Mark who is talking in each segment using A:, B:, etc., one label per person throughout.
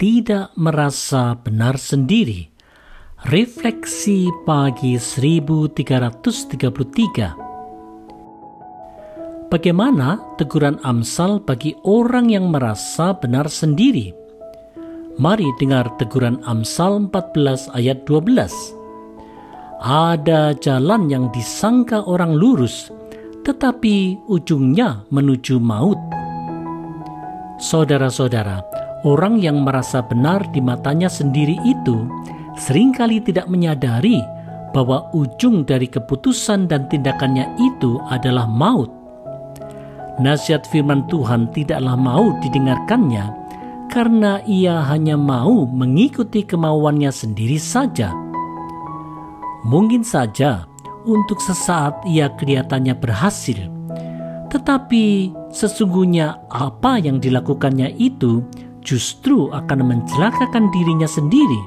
A: tidak merasa benar sendiri. Refleksi pagi 1333. Bagaimana teguran Amsal bagi orang yang merasa benar sendiri? Mari dengar teguran Amsal 14 ayat 12. Ada jalan yang disangka orang lurus, tetapi ujungnya menuju maut. Saudara-saudara, orang yang merasa benar di matanya sendiri itu seringkali tidak menyadari bahwa ujung dari keputusan dan tindakannya itu adalah maut. Nasihat firman Tuhan tidaklah mau didengarkannya karena ia hanya mau mengikuti kemauannya sendiri saja. Mungkin saja untuk sesaat ia kelihatannya berhasil, tetapi sesungguhnya apa yang dilakukannya itu justru akan mencelakakan dirinya sendiri.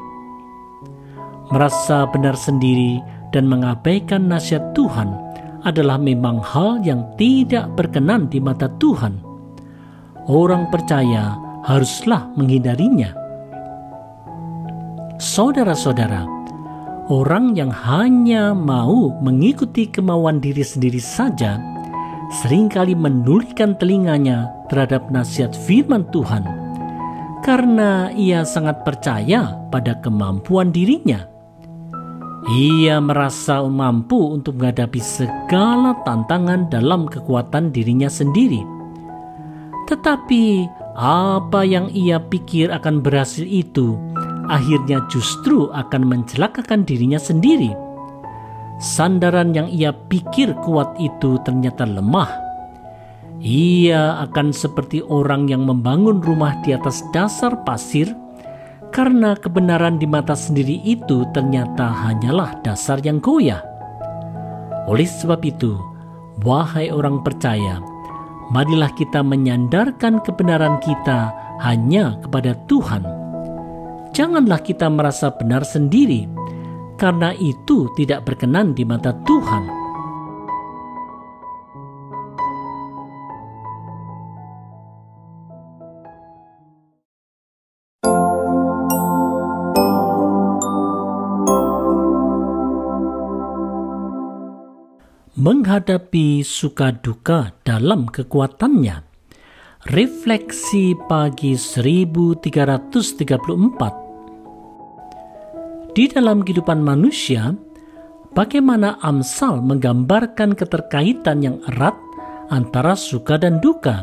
A: Merasa benar sendiri dan mengabaikan nasihat Tuhan adalah memang hal yang tidak berkenan di mata Tuhan. Orang percaya haruslah menghindarinya. Saudara-saudara, orang yang hanya mau mengikuti kemauan diri sendiri saja seringkali menundukkan telinganya terhadap nasihat firman Tuhan karena ia sangat percaya pada kemampuan dirinya. Ia merasa mampu untuk menghadapi segala tantangan dalam kekuatan dirinya sendiri. Tetapi apa yang ia pikir akan berhasil itu akhirnya justru akan mencelakakan dirinya sendiri. Sandaran yang ia pikir kuat itu ternyata lemah. Ia akan seperti orang yang membangun rumah di atas dasar pasir, karena kebenaran di mata sendiri itu ternyata hanyalah dasar yang goyah. Oleh sebab itu, wahai orang percaya, marilah kita menyandarkan kebenaran kita hanya kepada Tuhan. Janganlah kita merasa benar sendiri, karena itu tidak berkenan di mata Tuhan. Menghadapi suka duka dalam kekuatannya. Refleksi pagi 1334. Di dalam kehidupan manusia, bagaimana Amsal menggambarkan keterkaitan yang erat antara suka dan duka?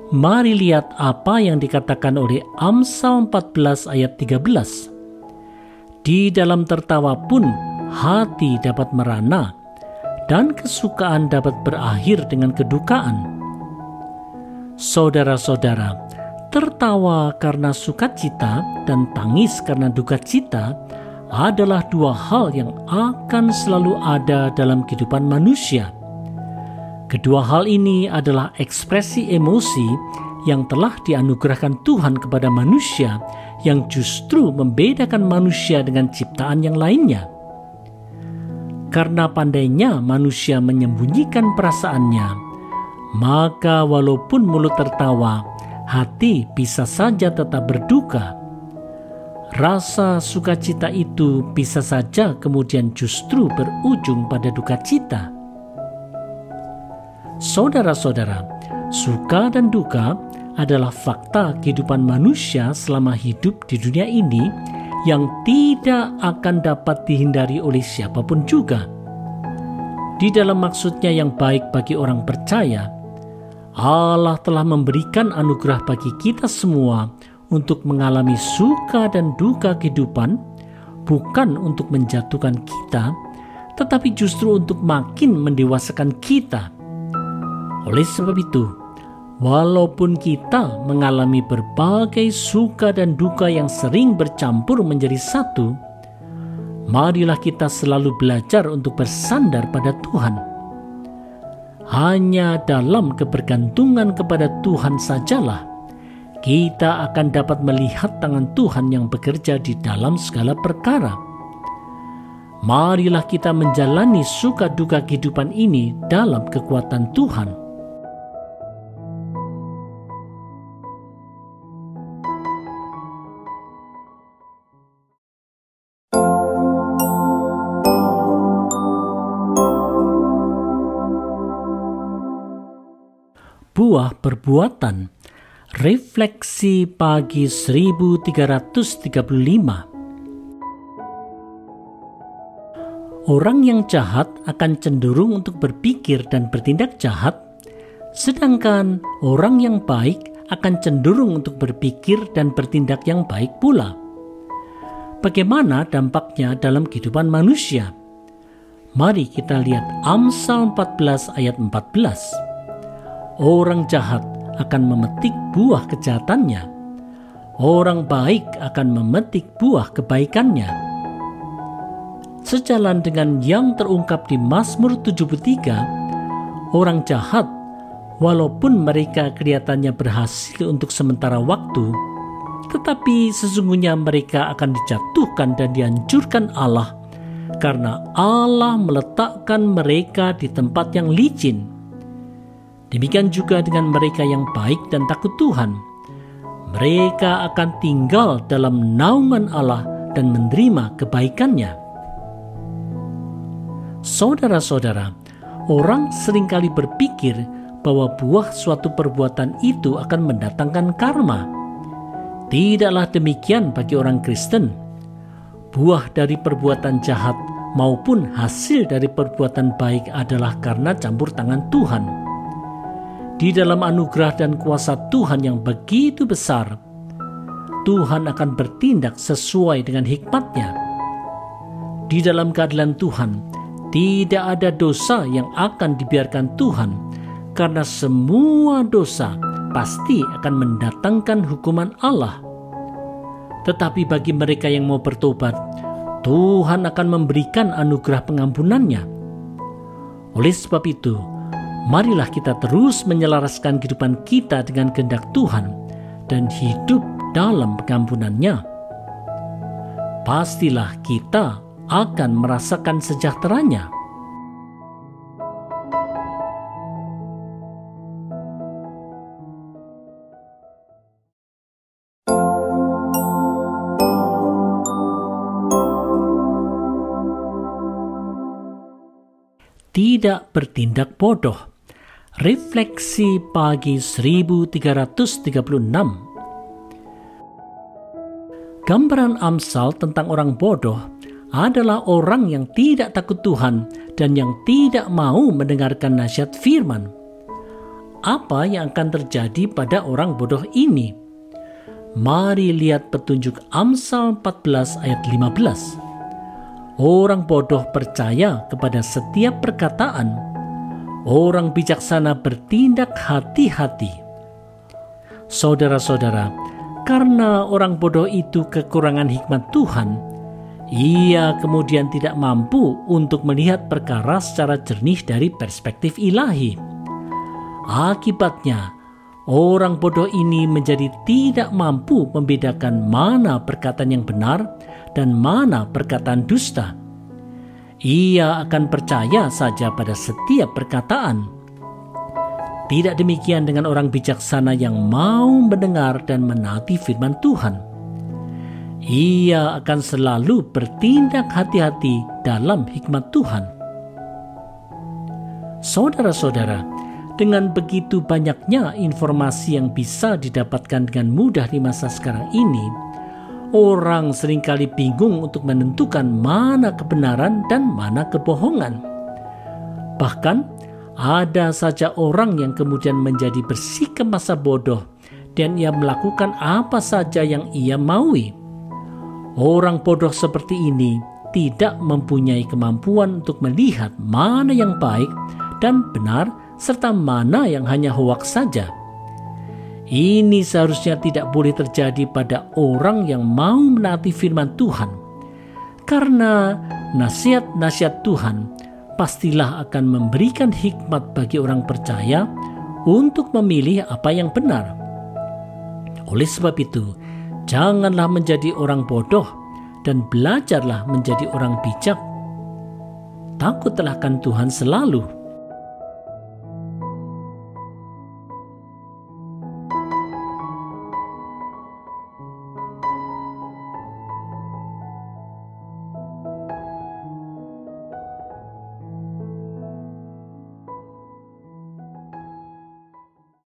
A: Mari lihat apa yang dikatakan oleh Amsal 14 ayat 13. Di dalam tertawa pun hati dapat merana, dan kesukaan dapat berakhir dengan kedukaan. Saudara-saudara, tertawa karena sukacita dan tangis karena duka cita adalah dua hal yang akan selalu ada dalam kehidupan manusia. Kedua hal ini adalah ekspresi emosi yang telah dianugerahkan Tuhan kepada manusia, yang justru membedakan manusia dengan ciptaan yang lainnya. Karena pandainya manusia menyembunyikan perasaannya, maka walaupun mulut tertawa, hati bisa saja tetap berduka. Rasa sukacita itu bisa saja kemudian justru berujung pada duka cita. Saudara-saudara, suka dan duka adalah fakta kehidupan manusia selama hidup di dunia ini yang tidak akan dapat dihindari oleh siapapun juga. Di dalam maksudnya yang baik bagi orang percaya, Allah telah memberikan anugerah bagi kita semua untuk mengalami suka dan duka kehidupan, bukan untuk menjatuhkan kita, tetapi justru untuk makin mendewasakan kita. Oleh sebab itu, walaupun kita mengalami berbagai suka dan duka yang sering bercampur menjadi satu, marilah kita selalu belajar untuk bersandar pada Tuhan. Hanya dalam kebergantungan kepada Tuhan sajalah kita akan dapat melihat tangan Tuhan yang bekerja di dalam segala perkara. Marilah kita menjalani suka duka kehidupan ini dalam kekuatan Tuhan. sebuah perbuatan. Refleksi pagi 1335. Orang yang jahat akan cenderung untuk berpikir dan bertindak jahat, sedangkan orang yang baik akan cenderung untuk berpikir dan bertindak yang baik pula. Bagaimana dampaknya dalam kehidupan manusia? Mari kita lihat Amsal 14 ayat 14. Orang jahat akan memetik buah kejahatannya. Orang baik akan memetik buah kebaikannya. Sejalan dengan yang terungkap di Mazmur 73, orang jahat, walaupun mereka kelihatannya berhasil untuk sementara waktu, tetapi sesungguhnya mereka akan dijatuhkan dan dihancurkan Allah, karena Allah meletakkan mereka di tempat yang licin. Demikian juga dengan mereka yang baik dan takut Tuhan. Mereka akan tinggal dalam naungan Allah dan menerima kebaikannya. Saudara-saudara, orang seringkali berpikir bahwa buah suatu perbuatan itu akan mendatangkan karma. Tidaklah demikian bagi orang Kristen. Buah dari perbuatan jahat maupun hasil dari perbuatan baik adalah karena campur tangan Tuhan. Di dalam anugerah dan kuasa Tuhan yang begitu besar, Tuhan akan bertindak sesuai dengan hikmat-Nya. Di dalam keadilan Tuhan, tidak ada dosa yang akan dibiarkan Tuhan, karena semua dosa pasti akan mendatangkan hukuman Allah. Tetapi bagi mereka yang mau bertobat, Tuhan akan memberikan anugerah pengampunannya. Oleh sebab itu, marilah kita terus menyelaraskan kehidupan kita dengan kehendak Tuhan dan hidup dalam pengampunan-Nya. Pastilah kita akan merasakan sejahteranya. Tidak bertindak bodoh. Refleksi pagi 1336. Gambaran Amsal tentang orang bodoh adalah orang yang tidak takut Tuhan dan yang tidak mau mendengarkan nasihat firman. Apa yang akan terjadi pada orang bodoh ini? Mari lihat petunjuk Amsal 14 ayat 15. Orang bodoh percaya kepada setiap perkataan. Orang bijaksana bertindak hati-hati. Saudara-saudara, karena orang bodoh itu kekurangan hikmat Tuhan, ia kemudian tidak mampu untuk melihat perkara secara jernih dari perspektif ilahi. Akibatnya, orang bodoh ini menjadi tidak mampu membedakan mana perkataan yang benar dan mana perkataan dusta. Ia akan percaya saja pada setiap perkataan. Tidak demikian dengan orang bijaksana yang mau mendengar dan menaati firman Tuhan. Ia akan selalu bertindak hati-hati dalam hikmat Tuhan. Saudara-saudara, dengan begitu banyaknya informasi yang bisa didapatkan dengan mudah di masa sekarang ini, orang seringkali bingung untuk menentukan mana kebenaran dan mana kebohongan. Bahkan, ada saja orang yang kemudian menjadi bersikap masa bodoh dan ia melakukan apa saja yang ia maui. Orang bodoh seperti ini tidak mempunyai kemampuan untuk melihat mana yang baik dan benar serta mana yang hanya hoaks saja. Ini seharusnya tidak boleh terjadi pada orang yang mau menaati firman Tuhan. Karena nasihat-nasihat Tuhan pastilah akan memberikan hikmat bagi orang percaya untuk memilih apa yang benar. Oleh sebab itu, janganlah menjadi orang bodoh dan belajarlah menjadi orang bijak. Takutlah akan Tuhan selalu.